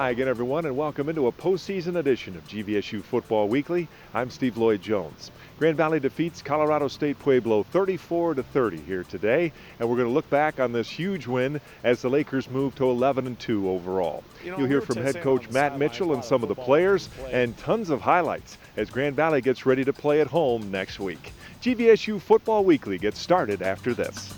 Hi again, everyone, and welcome into a postseason edition of GVSU Football Weekly. I'm Steve Lloyd-Jones. Grand Valley defeats Colorado State Pueblo 34-30 here today, and we're going to look back on this huge win as the Lakers move to 11-2 overall. You'll hear from head coach Matt Mitchell and some of the players, and tons of highlights as Grand Valley gets ready to play at home next week. GVSU Football Weekly gets started after this.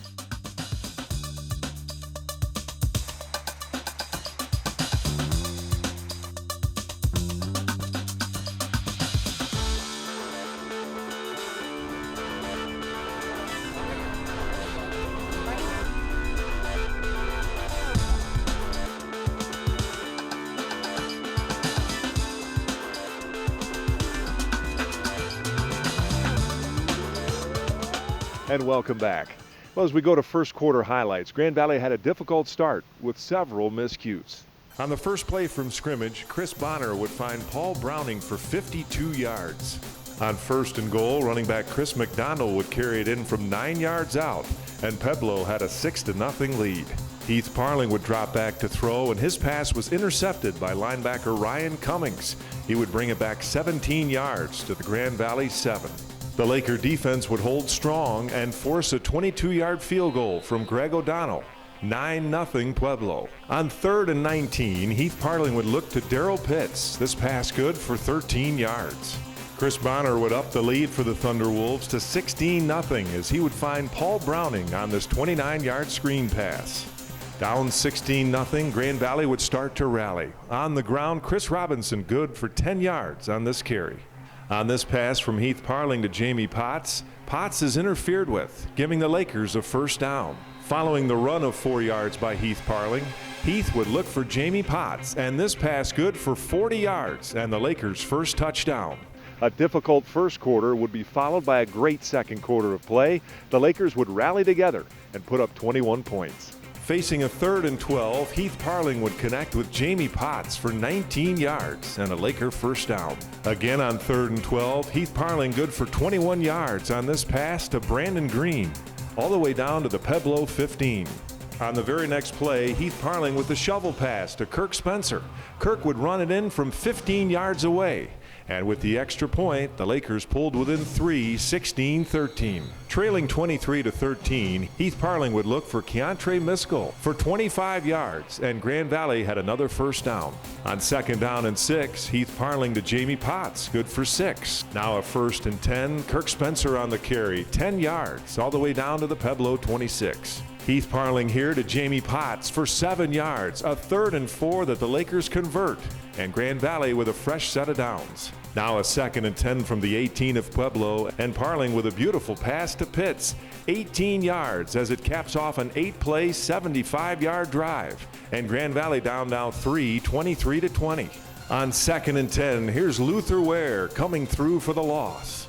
And welcome back. Well, as we go to first quarter highlights, Grand Valley had a difficult start with several miscues. On the first play from scrimmage, Chris Bonner would find Paul Browning for 52 yards. On first and goal, running back Chris McDonald would carry it in from 9 yards out, and Pueblo had a 6-0 lead. Heath Parling would drop back to throw, and his pass was intercepted by linebacker Ryan Cummings. He would bring it back 17 yards to the Grand Valley 7. The Laker defense would hold strong and force a 22-yard field goal from Greg O'Donnell. 9-0 Pueblo. On 3rd and 19, Heath Parling would look to Darrell Pitts. This pass good for 13 yards. Chris Bonner would up the lead for the Thunderwolves to 16-0 as he would find Paul Browning on this 29-yard screen pass. Down 16-0, Grand Valley would start to rally. On the ground, Chris Robinson good for 10 yards on this carry. On this pass from Heath Parling to Jamie Potts, Potts is interfered with, giving the Lakers a first down. Following the run of 4 yards by Heath Parling, Heath would look for Jamie Potts, and this pass good for 40 yards and the Lakers' first touchdown. A difficult first quarter would be followed by a great second quarter of play. The Lakers would rally together and put up 21 points. Facing a 3rd and 12, Heath Parling would connect with Jamie Potts for 19 yards and a Laker first down. Again on 3rd and 12, Heath Parling good for 21 yards on this pass to Brandon Green, all the way down to the Pueblo 15. On the very next play, Heath Parling with the shovel pass to Kirk Spencer. Kirk would run it in from 15 yards away. And with the extra point, the Lakers pulled within 3, 16-13. Trailing 23-13, Heath Parling would look for Keontre Miskell for 25 yards, and Grand Valley had another first down. On 2nd down and 6, Heath Parling to Jamie Potts, good for 6. Now a 1st and 10, Kirk Spencer on the carry, 10 yards, all the way down to the Pueblo 26. Heath Parling here to Jamie Potts for 7 yards, a 3rd and 4 that the Lakers convert, and Grand Valley with a fresh set of downs. Now a 2nd and 10 from the 18 of Pueblo, and Parling with a beautiful pass to Pitts, 18 yards as it caps off an 8-play, 75-yard drive, and Grand Valley down now 3, 23-20. On 2nd and 10, here's Luther Ware coming through for the loss.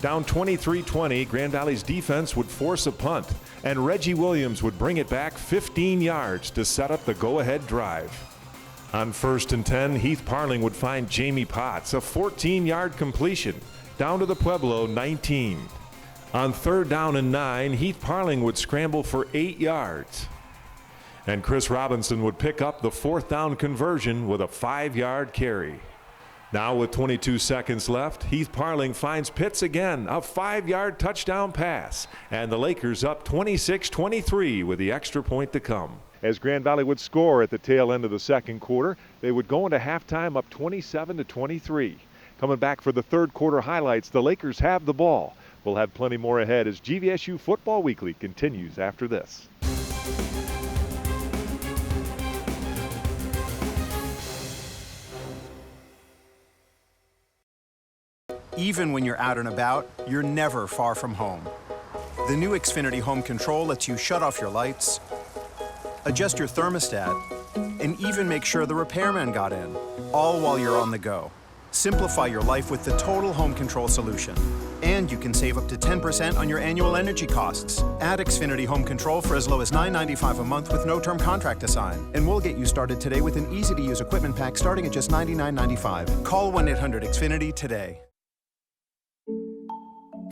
Down 23-20, Grand Valley's defense would force a punt, and Reggie Williams would bring it back 15 yards to set up the go-ahead drive. On 1st and 10, Heath Parling would find Jamie Potts, a 14-yard completion, down to the Pueblo 19. On 3rd down and 9, Heath Parling would scramble for 8 yards. And Chris Robinson would pick up the 4th down conversion with a 5-yard carry. Now with 22 seconds left, Heath Parling finds Pitts again, a 5-yard touchdown pass, and the Lakers up 26-23 with the extra point to come. As Grand Valley would score at the tail end of the second quarter, they would go into halftime up 27-23. Coming back for the third quarter highlights, the Lakers have the ball. We'll have plenty more ahead as GVSU Football Weekly continues after this. Even when you're out and about, you're never far from home. The new Xfinity Home Control lets you shut off your lights, adjust your thermostat, and even make sure the repairman got in, all while you're on the go. Simplify your life with the total home control solution. And you can save up to 10% on your annual energy costs. Add Xfinity Home Control for as low as $9.95 a month with no term contract to sign. And we'll get you started today with an easy-to-use equipment pack starting at just $99.95. Call 1-800-XFINITY today.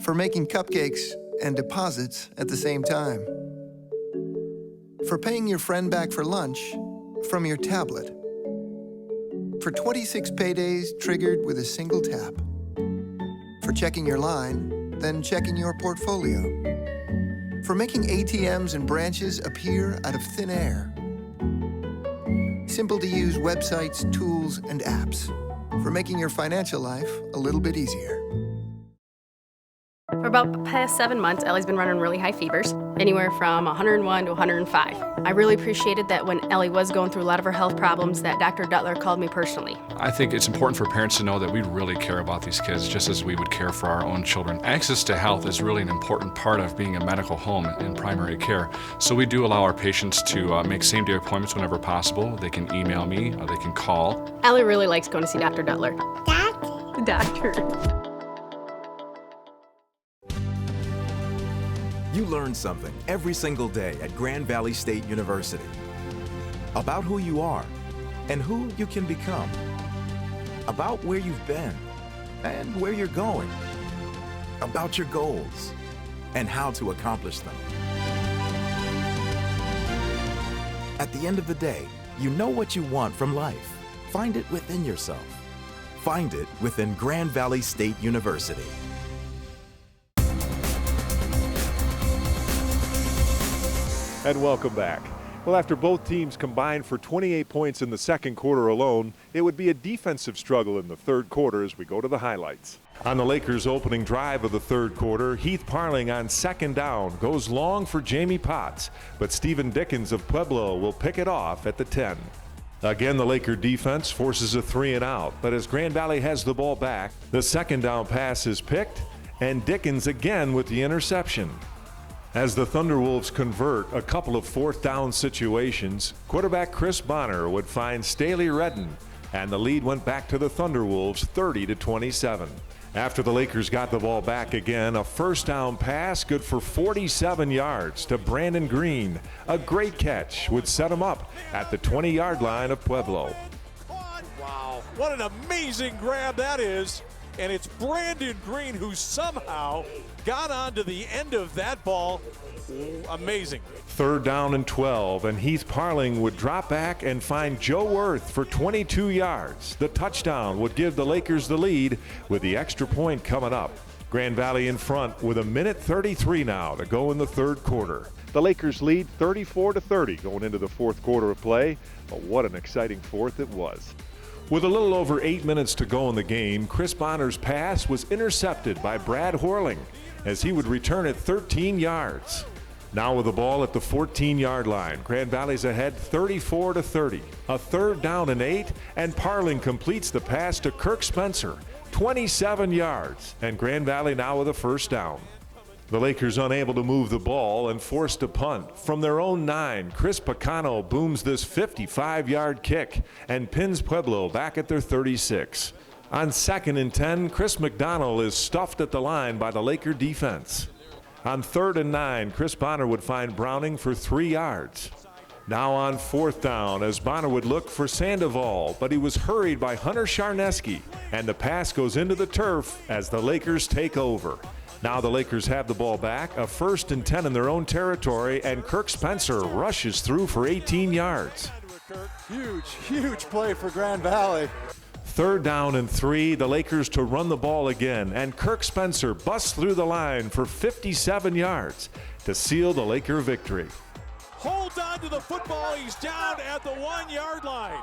For making cupcakes and deposits at the same time. For paying your friend back for lunch from your tablet. For 26 paydays triggered with a single tap. For checking your line, then checking your portfolio. For making ATMs and branches appear out of thin air. Simple to use websites, tools, and apps. For making your financial life a little bit easier. For about the past 7 months, Ellie's been running really high fevers, anywhere from 101 to 105. I really appreciated that when Ellie was going through a lot of her health problems that Dr. Duttler called me personally. I think it's important for parents to know that we really care about these kids just as we would care for our own children. Access to health is really an important part of being a medical home in primary care. So we do allow our patients to make same-day appointments whenever possible. They can email me or they can call. Ellie really likes going to see Dr. Duttler. Doctor. You learn something every single day at Grand Valley State University about who you are and who you can become, about where you've been and where you're going, about your goals and how to accomplish them. At the end of the day, you know what you want from life. Find it within yourself. Find it within Grand Valley State University. And welcome back. Well, after both teams combined for 28 points in the second quarter alone, it would be a defensive struggle in the third quarter as we go to the highlights. On the Lakers' opening drive of the third quarter, Heath Parling on second down goes long for Jamie Potts, but Stephen Dickens of Pueblo will pick it off at the 10. Again, the Laker defense forces a 3-and-out, but as Grand Valley has the ball back, the second down pass is picked, and Dickens again with the interception. As the Thunderwolves convert a couple of fourth down situations, quarterback Chris Bonner would find Staley Redden, and the lead went back to the Thunderwolves 30-27. After the Lakers got the ball back again, a first down pass good for 47 yards to Brandon Green. A great catch would set him up at the 20-yard line of Pueblo. Wow, what an amazing grab that is. And it's Brandon Green who somehow got onto the end of that ball. Amazing. Third down and 12, and Heath Parling would drop back and find Joe Worth for 22 yards. The touchdown would give the Lakers the lead with the extra point coming up. Grand Valley in front with 1:33 now to go in the third quarter. The Lakers lead 34-30 going into the fourth quarter of play, but what an exciting fourth it was. With a little over 8 minutes to go in the game, Chris Bonner's pass was intercepted by Brad Horling as he would return it 13 yards. Now with the ball at the 14-yard line, Grand Valley's ahead 34-30. A third down and 8, and Parling completes the pass to Kirk Spencer, 27 yards, and Grand Valley now with a first down. The Lakers unable to move the ball and forced to punt. From their own 9, Chris Picano booms this 55-yard kick and pins Pueblo back at their 36. On 2nd and 10, Chris McDonnell is stuffed at the line by the Laker defense. On 3rd and 9, Chris Bonner would find Browning for 3 yards. Now on 4th down, as Bonner would look for Sandoval, but he was hurried by Hunter Charneski, and the pass goes into the turf as the Lakers take over. Now the Lakers have the ball back, a 1st and 10 in their own territory, and Kirk Spencer rushes through for 18 yards. Huge play for Grand Valley. 3rd down and 3, the Lakers to run the ball again, and Kirk Spencer busts through the line for 57 yards to seal the Laker victory. Holds on to the football, he's down at the 1-yard line.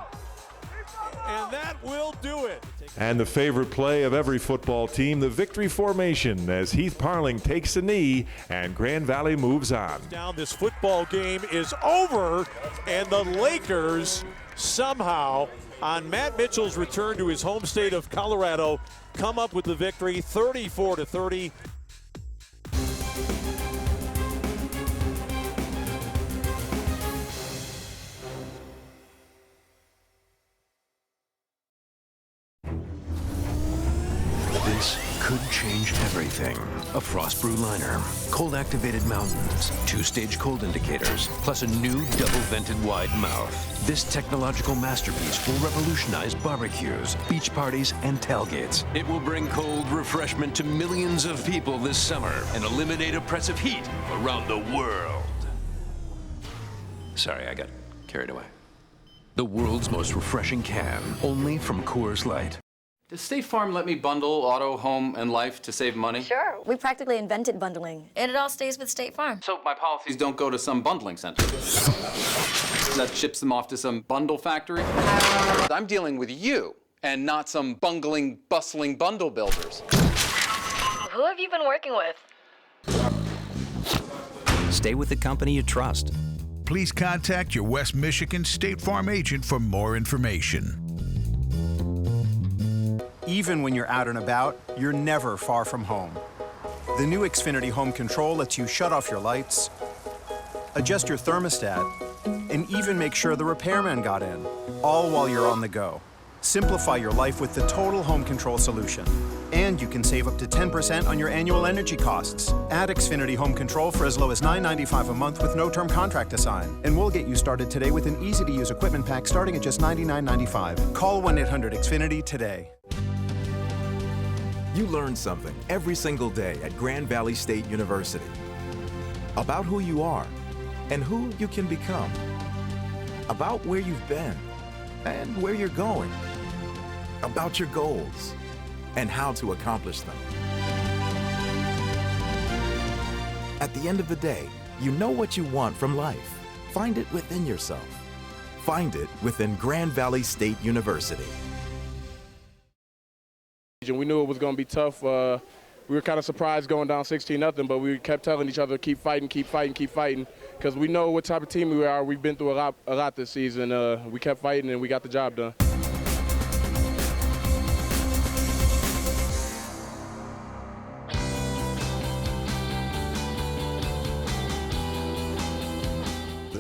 And that will do it. And the favorite play of every football team, the victory formation, as Heath Parling takes a knee and Grand Valley moves on. Down, this football game is over, and the Lakers somehow, on Matt Mitchell's return to his home state of Colorado, come up with the victory 34-30. This could change everything. A frost brew liner, cold-activated mountains, 2-stage cold indicators, plus a new double-vented wide mouth. This technological masterpiece will revolutionize barbecues, beach parties, and tailgates. It will bring cold refreshment to millions of people this summer and eliminate oppressive heat around the world. Sorry, I got carried away. The world's most refreshing can, only from Coors Light. Does State Farm let me bundle auto, home, and life to save money? Sure. We practically invented bundling, and it all stays with State Farm. So my policies don't go to some bundling center. That ships them off to some bundle factory? I'm dealing with you, and not some bungling, bustling bundle builders. Who have you been working with? Stay with the company you trust. Please contact your West Michigan State Farm agent for more information. Even when you're out and about, you're never far from home. The new Xfinity Home Control lets you shut off your lights, adjust your thermostat, and even make sure the repairman got in, all while you're on the go. Simplify your life with the total home control solution. And you can save up to 10% on your annual energy costs. Add Xfinity Home Control for as low as $9.95 a month with no term contract to sign. And we'll get you started today with an easy-to-use equipment pack starting at just $99.95. Call 1-800-XFINITY today. You learn something every single day at Grand Valley State University about who you are and who you can become, about where you've been and where you're going, about your goals and how to accomplish them. At the end of the day, you know what you want from life. Find it within yourself. Find it within Grand Valley State University. We knew it was going to be tough. We were kind of surprised going down 16-0, but we kept telling each other, keep fighting, because we know what type of team we are. We've been through a lot this season. We kept fighting, and we got the job done.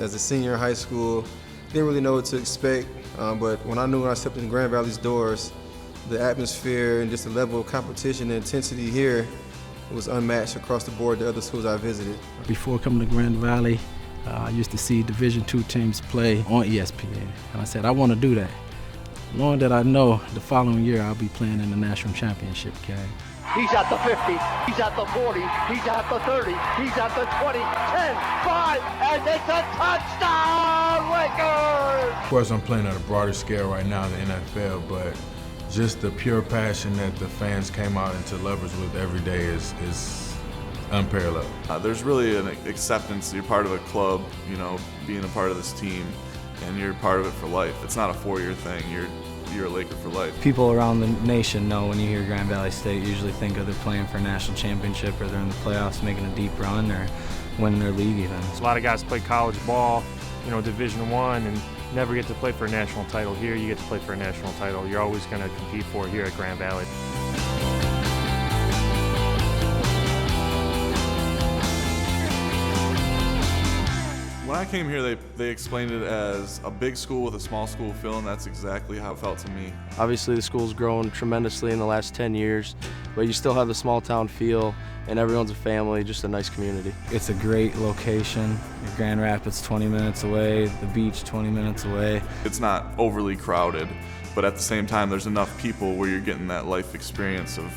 As a senior in high school, didn't really know what to expect, but when I stepped in Grand Valley's doors, the atmosphere and just the level of competition and intensity here was unmatched across the board to other schools I visited. Before coming to Grand Valley, I used to see Division II teams play on ESPN, and I said, I want to do that. Knowing that I know the following year I'll be playing in the national championship game. He's at the 50, he's at the 40, he's at the 30, he's at the 20, 10, 5, and it's a touchdown, Lakers! Of course, I'm playing at a broader scale right now in the NFL, but just the pure passion that the fans came out into lovers with every day is unparalleled. There's really an acceptance. You're part of a club, you know, being a part of this team, and you're part of it for life. It's not a 4-year thing. You're a Laker for life. People around the nation know when you hear Grand Valley State, usually think of they're playing for a national championship or they're in the playoffs making a deep run or winning their league even. A lot of guys play college ball, you know, Division I, and never get to play for a national title. Here you get to play for a national title. You're always going to compete for it here at Grand Valley. When I came here, they explained it as a big school with a small school feel, and that's exactly how it felt to me. Obviously the school's grown tremendously in the last 10 years, but you still have the small town feel, and everyone's a family, just a nice community. It's a great location. Grand Rapids 20 minutes away, the beach 20 minutes away. It's not overly crowded, but at the same time there's enough people where you're getting that life experience of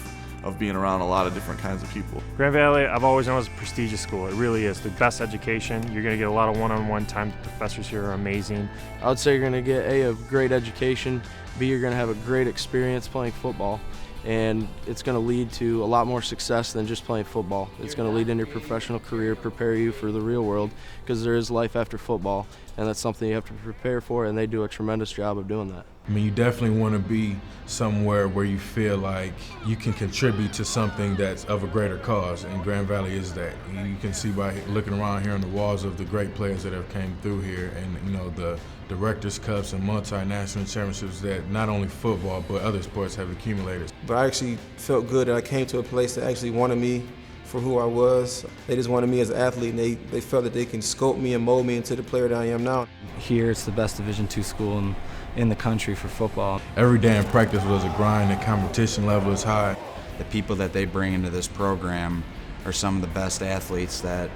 being around a lot of different kinds of people. Grand Valley, I've always known, is a prestigious school. It really is. The best education. You're going to get a lot of one-on-one time. The professors here are amazing. I would say you're going to get a great education, B, you're going to have a great experience playing football, and it's going to lead to a lot more success than just playing football. It's going to lead into your professional career, prepare you for the real world, because there is life after football, and that's something you have to prepare for, and they do a tremendous job of doing that. I mean, you definitely want to be somewhere where you feel like you can contribute to something that's of a greater cause, and Grand Valley is that. You can see by looking around here on the walls of the great players that have came through here, and you know, the Directors' Cups and multinational championships that not only football but other sports have accumulated. But I actually felt good that I came to a place that actually wanted me for who I was. They just wanted me as an athlete, and they felt that they can sculpt me and mold me into the player that I am now. Here it's the best Division II school in the country for football. Every day in practice was a grind, and competition level is high. The people that they bring into this program are some of the best athletes that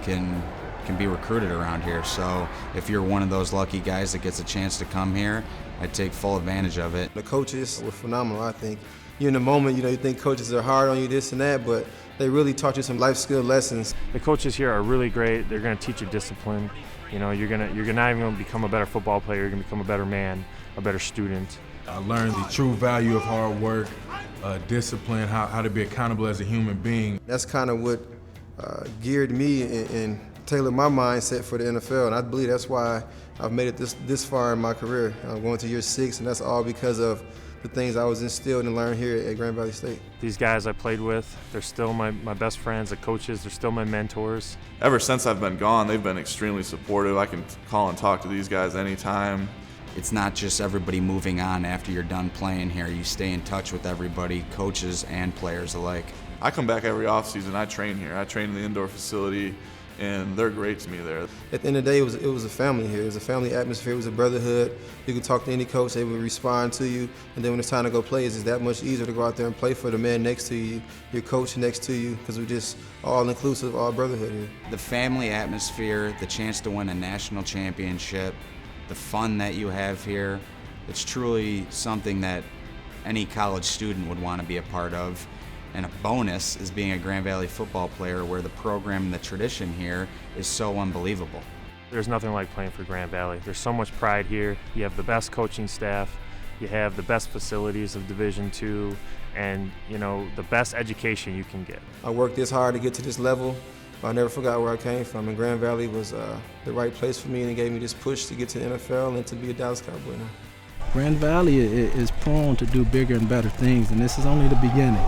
can can be recruited around here. So if you're one of those lucky guys that gets a chance to come here, I take full advantage of it. The coaches were phenomenal, I think. You're in the moment, you think coaches are hard on you, this and that, but they really taught you some life skill lessons. The coaches here are really great. They're going to teach you discipline. You're not even going to become a better football player. You're going to become a better man, a better student. I learned the true value of hard work, discipline, how to be accountable as a human being. That's kind of what geared me and tailored my mindset for the NFL, and I believe that's why I've made it this far in my career. I'm going to year 6, and that's all because of the things I was instilled and learned here at Grand Valley State. These guys I played with, they're still my best friends. The coaches, they're still my mentors. Ever since I've been gone, they've been extremely supportive. I can call and talk to these guys anytime. It's not just everybody moving on after you're done playing here. You stay in touch with everybody, coaches and players alike. I come back every offseason. I train here. I train in the indoor facility, and they're great to me there. At the end of the day, it was a family here. It was a family atmosphere. It was a brotherhood. You could talk to any coach. They would respond to you. And then when it's time to go play, it's that much easier to go out there and play for the man next to you, your coach next to you, because we're just all inclusive, all brotherhood here. The family atmosphere, the chance to win a national championship, the fun that you have here, it's truly something that any college student would want to be a part of. And a bonus is being a Grand Valley football player where the program and the tradition here is so unbelievable. There's nothing like playing for Grand Valley. There's so much pride here. You have the best coaching staff, you have the best facilities of Division II, and the best education you can get. I worked this hard to get to this level, but I never forgot where I came from, and Grand Valley was the right place for me, and it gave me this push to get to the NFL and to be a Dallas Cowboy now. Grand Valley is prone to do bigger and better things, and this is only the beginning.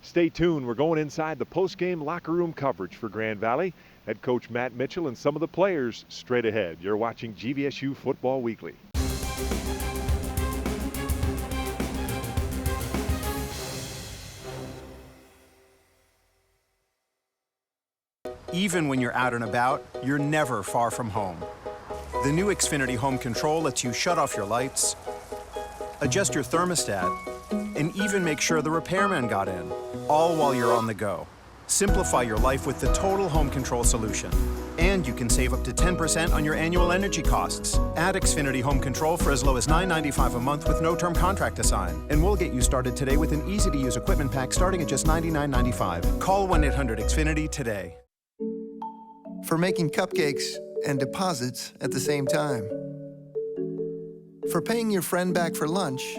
Stay tuned. We're going inside the post-game locker room coverage for Grand Valley. Head coach Matt Mitchell and some of the players straight ahead. You're watching GVSU Football Weekly. Even when you're out and about, you're never far from home. The new Xfinity Home Control lets you shut off your lights, adjust your thermostat, and even make sure the repairman got in, all while you're on the go. Simplify your life with the total home control solution. And you can save up to 10% on your annual energy costs. Add Xfinity Home Control for as low as $9.95 a month with no term contract to sign. And we'll get you started today with an easy-to-use equipment pack starting at just $99.95. Call 1-800-XFINITY today. For making cupcakes and deposits at the same time. For paying your friend back for lunch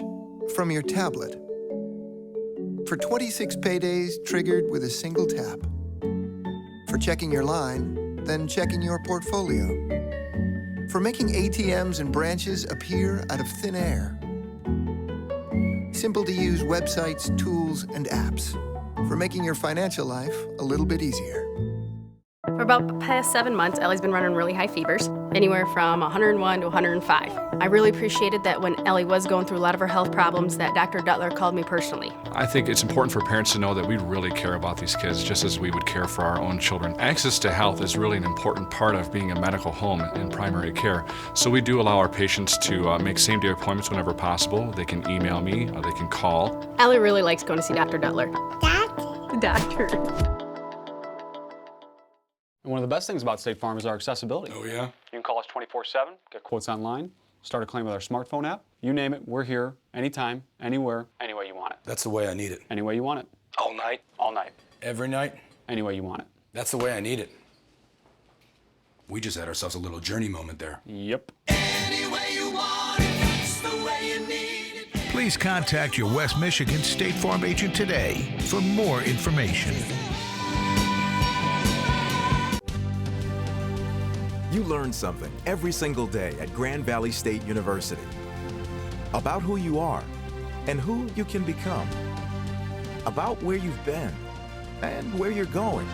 from your tablet. For 26 paydays triggered with a single tap. For checking your line, then checking your portfolio. For making ATMs and branches appear out of thin air. Simple to use websites, tools, and apps. For making your financial life a little bit easier. For about the past 7 months, Ellie's been running really high fevers, anywhere from 101 to 105. I really appreciated that when Ellie was going through a lot of her health problems that Dr. Duttler called me personally. I think it's important for parents to know that we really care about these kids just as we would care for our own children. Access to health is really an important part of being a medical home in primary care. So we do allow our patients to make same-day appointments whenever possible. They can email me, or they can call. Ellie really likes going to see Dr. Duttler. Doctor. One of the best things about State Farm is our accessibility. Oh, yeah? You can call us 24/7, get quotes online, start a claim with our smartphone app. You name it, we're here, anytime, anywhere, any way you want it. That's the way I need it. Any way you want it. All night? All night. Every night? Any way you want it. That's the way I need it. We just had ourselves a little journey moment there. Yep. Please contact your West Michigan State Farm agent today for more information. You learn something every single day at Grand Valley State University about who you are and who you can become, about where you've been and where you're going,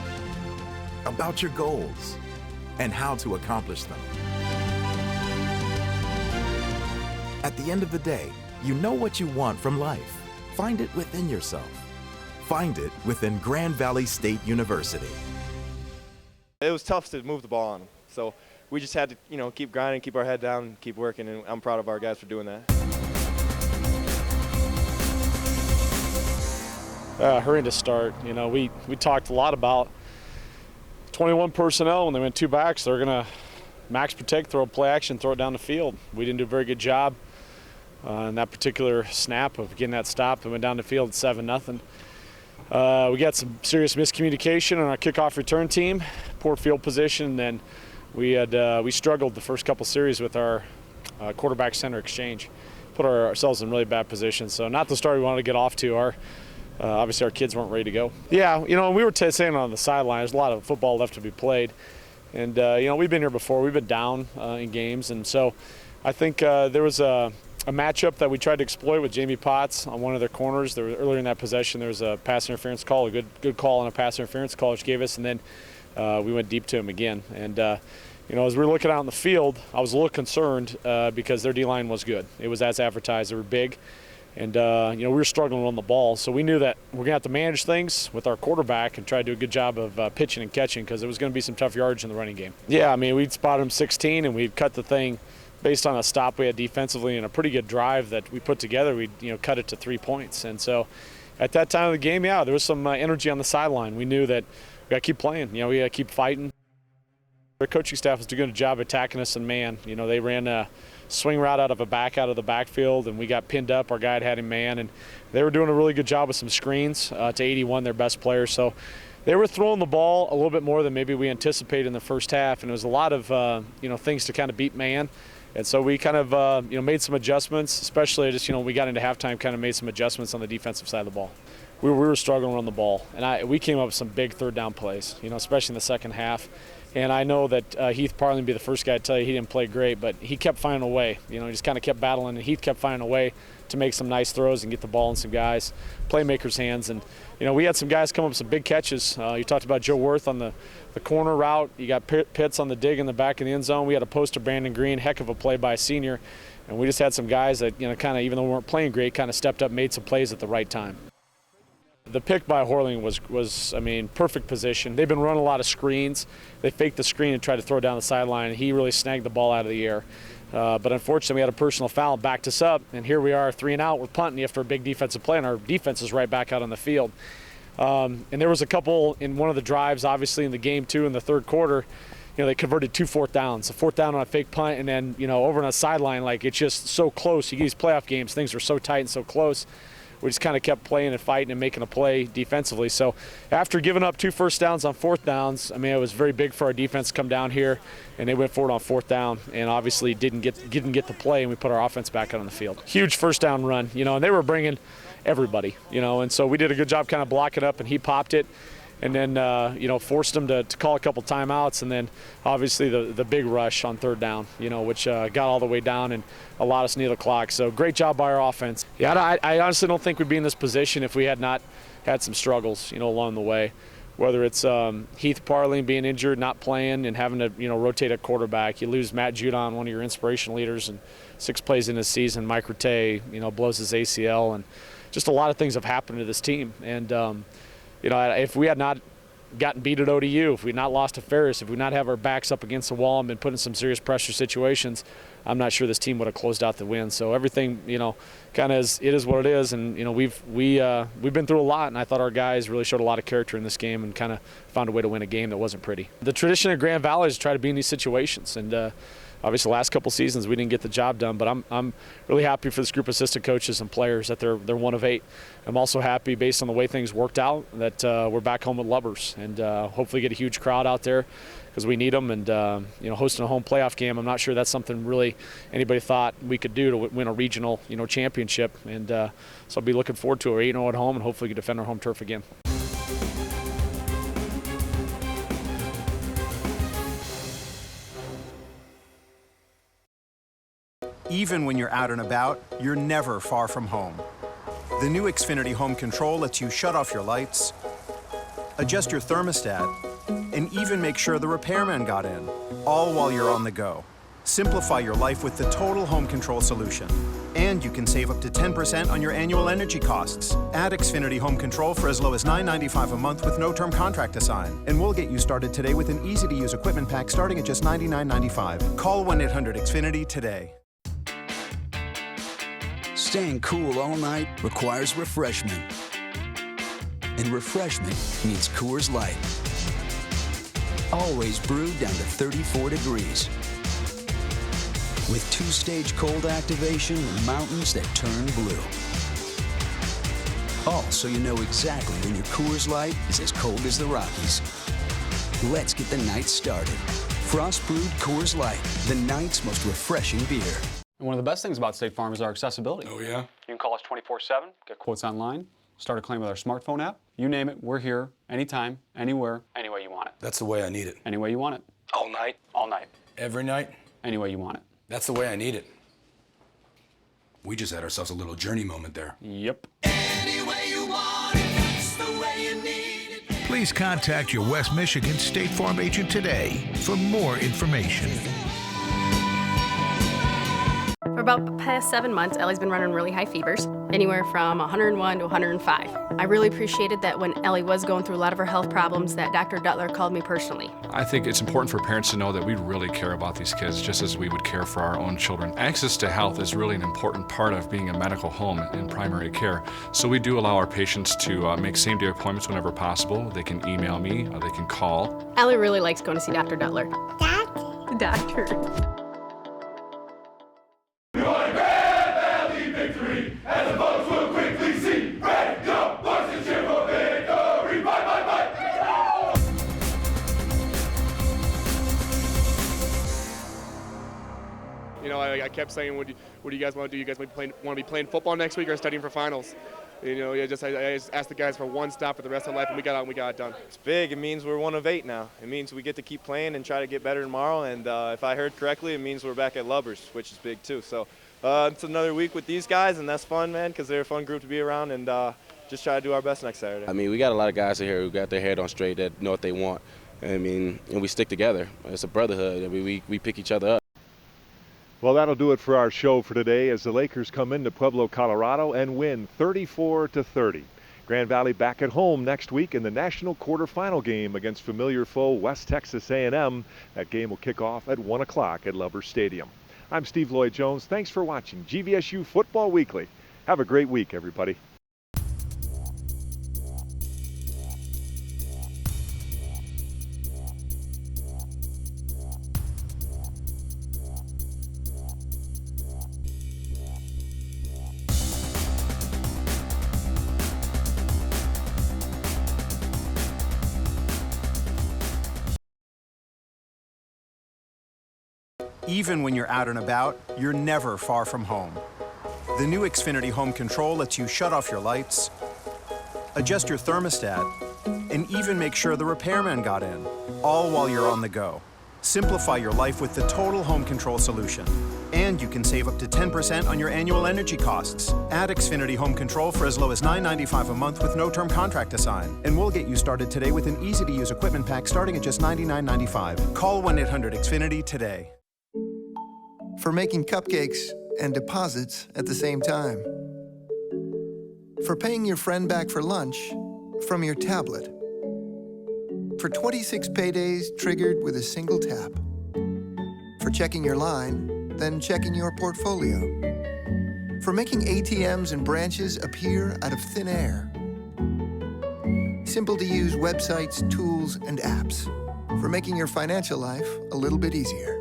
about your goals and how to accomplish them. At the end of the day, you know what you want from life. Find it within yourself. Find it within Grand Valley State University. It was tough to move the ball on, so we just had to, keep grinding, keep our head down, and keep working, and I'm proud of our guys for doing that. Horrendous start. You know, we talked a lot about 21 personnel when they went 2 backs. They're going to max protect, throw a play action, throw it down the field. We didn't do a very good job in that particular snap of getting that stop and went down the field 7-0. We got some serious miscommunication on our kickoff return team, poor field position, and we struggled the first couple series with our quarterback center exchange. Put ourselves in really bad position. So not the start we wanted to get off to. Obviously our kids weren't ready to go. Yeah, you know, we were saying on the sideline, there's a lot of football left to be played. And, you know, we've been here before. We've been down in games. And so I think there was a matchup that we tried to exploit with Jamie Potts on one of their corners. Earlier in that possession, there was a pass interference call, a good call on a pass interference call, which gave us. And then we went deep to him again. And, you know, as we were looking out in the field, I was a little concerned because their D-line was good. It was as advertised. They were big. And, you know, we were struggling to run the ball. So we knew that we're going to have to manage things with our quarterback and try to do a good job of pitching and catching because there was going to be some tough yardage in the running game. Yeah, I mean, we'd spot him 16 and we'd cut the thing based on a stop we had defensively and a pretty good drive that we put together. We'd, you know, cut it to 3 points. And so at that time of the game, yeah, there was some energy on the sideline. We knew that we got to keep playing. You know, we got to keep fighting. Our coaching staff was doing a good job attacking us in man. You know, they ran a swing route out of the backfield, and we got pinned up. Our guy had him man, and they were doing a really good job with some screens to 81, their best player. So they were throwing the ball a little bit more than maybe we anticipated in the first half, and it was a lot of you know, things to kind of beat man. And so we kind of you know, made some adjustments, especially just, you know, we got into halftime, kind of made some adjustments on the defensive side of the ball. We were struggling to run the ball, and we came up with some big third down plays, you know, especially in the second half. And I know that Heath Parley would be the first guy to tell you he didn't play great, but he kept finding a way. You know, he just kind of kept battling, and Heath kept finding a way to make some nice throws and get the ball in some guys, playmakers' hands. And, you know, we had some guys come up with some big catches. You talked about Joe Worth on the corner route. You got Pitts on the dig in the back of the end zone. We had a post to Brandon Green, heck of a play by a senior. And we just had some guys that, you know, kind of, even though we weren't playing great, kind of stepped up, made some plays at the right time. The pick by Horling was, I mean, perfect position. They've been running a lot of screens. They faked the screen and tried to throw down the sideline, and he really snagged the ball out of the air. But unfortunately, we had a personal foul, backed us up, and here we are 3 and out with punting after a big defensive play, and our defense is right back out on the field. And there was a couple in one of the drives, obviously, in the game, too, in the third quarter. You know, they converted 2 fourth downs. A fourth down on a fake punt, and then, you know, over on a sideline, like, it's just so close. You get these playoff games, things are so tight and so close. We just kind of kept playing and fighting and making a play defensively. So after giving up 2 first downs on fourth downs, I mean, it was very big for our defense to come down here, and they went forward on fourth down and obviously didn't get the play, and we put our offense back out on the field. Huge first down run, you know, and they were bringing everybody, you know, and so we did a good job kind of blocking up, and he popped it. And then, you know, forced them to call a couple timeouts, and then obviously the big rush on third down, you know, which got all the way down and allowed us to kneel the clock. So great job by our offense. Yeah, I honestly don't think we'd be in this position if we had not had some struggles, you know, along the way. Whether it's Heath Parley being injured, not playing, and having to, you know, rotate a quarterback. You lose Matt Judon, one of your inspirational leaders, and 6 plays in this season. Mike Rattay, you know, blows his ACL, and just a lot of things have happened to this team. And you know, if we had not gotten beat at ODU, if we had not lost to Ferris, if we not have our backs up against the wall and been put in some serious pressure situations, I'm not sure this team would have closed out the win. So everything, you know, kind of it is what it is. And, you know, we've been through a lot, and I thought our guys really showed a lot of character in this game and kind of found a way to win a game that wasn't pretty. The tradition of Grand Valley is to try to be in these situations, and obviously the last couple seasons we didn't get the job done, but I'm really happy for this group of assistant coaches and players that they're 1 of 8. I'm also happy, based on the way things worked out, that we're back home with Lubbers, and hopefully get a huge crowd out there because we need them. And you know, hosting a home playoff game, I'm not sure that's something really anybody thought we could do to win a regional, you know, championship. And so I'll be looking forward to it. 8-0 at home, and hopefully we can defend our home turf again. Even when you're out and about, you're never far from home. The new Xfinity Home Control lets you shut off your lights, adjust your thermostat, and even make sure the repairman got in, all while you're on the go. Simplify your life with the total home control solution. And you can save up to 10% on your annual energy costs. Add Xfinity Home Control for as low as $9.95 a month with no term contract to sign. And we'll get you started today with an easy-to-use equipment pack starting at just $99.95. Call 1-800-XFINITY today. Staying cool all night requires refreshment. and refreshment means Coors Light. Always brewed down to 34 degrees. With two-stage cold activation and mountains that turn blue. All so you know exactly when your Coors Light is as cold as the Rockies. Let's get the night started. Frost brewed Coors Light, the night's most refreshing beer. And one of the best things about State Farm is our accessibility. Oh, yeah? You can call us 24/7, get quotes online, start a claim with our smartphone app. You name it, we're here, anytime, anywhere, any way you want it. That's the way I need it. Any way you want it. All night? All night. Every night? Any way you want it. That's the way I need it. We just had ourselves a little journey moment there. Yep. Please contact your West Michigan State Farm agent today for more information. For about the past 7 months, Ellie's been running really high fevers, anywhere from 101 to 105. I really appreciated that when Ellie was going through a lot of her health problems that Dr. Duttler called me personally. I think it's important for parents to know that we really care about these kids just as we would care for our own children. Access to health is really an important part of being a medical home in primary care. So we do allow our patients to make same-day appointments whenever possible. They can email me, or they can call. Ellie really likes going to see Dr. Duttler. Doctor. You know, I kept saying, what do you guys want to do? You guys want to be playing football next week or studying for finals? You know, I just asked the guys for one stop for the rest of life, and we got out and we got it done. It's big. It means we're 1 of 8 now. It means we get to keep playing and try to get better tomorrow. And if I heard correctly, it means we're back at Lubbers, which is big too. So it's another week with these guys, and that's fun, man, because they're a fun group to be around. And just try to do our best next Saturday. I mean, we got a lot of guys in here who got their head on straight, that know what they want. I mean, and we stick together. It's a brotherhood. I mean, we pick each other up. Well, that'll do it for our show for today as the Lakers come into Pueblo, Colorado and win 34-30. Grand Valley back at home next week in the national quarterfinal game against familiar foe West Texas A&M. That game will kick off at 1 o'clock at Lubbers Stadium. I'm Steve Lloyd Jones. Thanks for watching GVSU Football Weekly. Have a great week, everybody. Even when you're out and about, you're never far from home. The new Xfinity Home Control lets you shut off your lights, adjust your thermostat, and even make sure the repairman got in, all while you're on the go. Simplify your life with the total home control solution. And you can save up to 10% on your annual energy costs. Add Xfinity Home Control for as low as $9.95 a month with no term contract to sign. And we'll get you started today with an easy-to-use equipment pack starting at just $99.95. Call 1-800-XFINITY today. For making cupcakes and deposits at the same time. For paying your friend back for lunch from your tablet. For 26 paydays triggered with a single tap. For checking your line, then checking your portfolio. For making ATMs and branches appear out of thin air. Simple to use websites, tools, and apps. For making your financial life a little bit easier.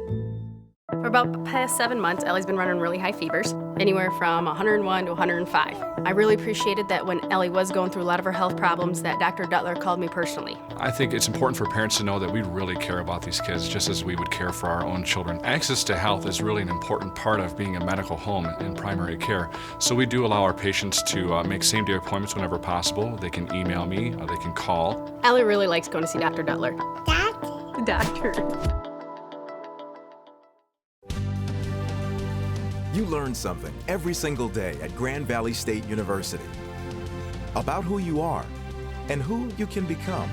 For about the past 7 months, Ellie's been running really high fevers, anywhere from 101 to 105. I really appreciated that when Ellie was going through a lot of her health problems that Dr. Duttler called me personally. I think it's important for parents to know that we really care about these kids just as we would care for our own children. Access to health is really an important part of being a medical home in primary care. So we do allow our patients to make same-day appointments whenever possible. They can email me, or they can call. Ellie really likes going to see Dr. Duttler. Doctor. You learn something every single day at Grand Valley State University about who you are and who you can become,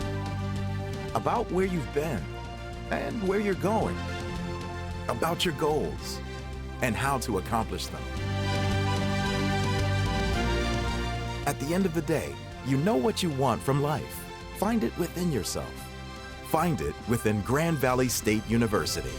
about where you've been and where you're going, about your goals and how to accomplish them. At the end of the day, you know what you want from life. Find it within yourself. Find it within Grand Valley State University.